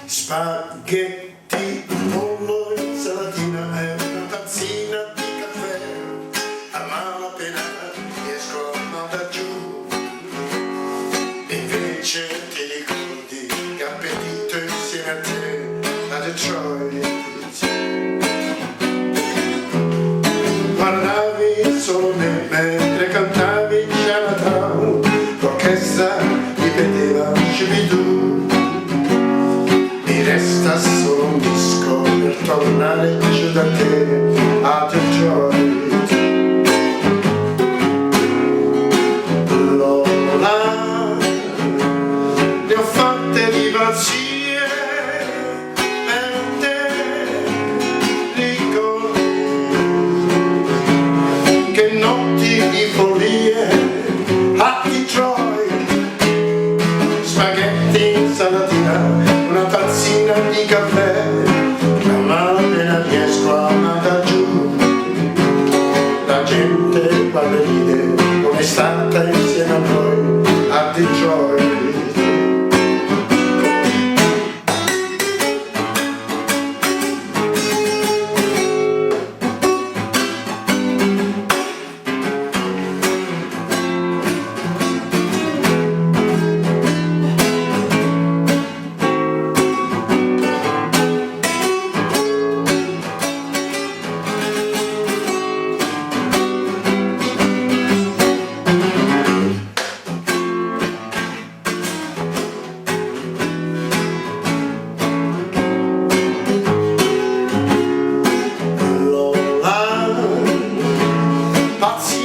Spaghetti, pollo, insalatina e una tazzina di caffè. A malapena riesco a mandar giù. Invece ti ricordi che appetito insieme a te a Detroit. Guardavi solo me mentre cantavi Chinatown. L'orchestra ripeteva Scooby-Doo. Mi resta solo un disco per tornare giù da te a Detroit. Lola, ne ho fatte di pazzie per te, ricordi che notti di follie a Detroit. Spaghetti, insalatina, una tazzina di caffè, ma malapena riesco a mandar giù. La gente quando ride come è stata insieme a noi a Detroit. Pazzi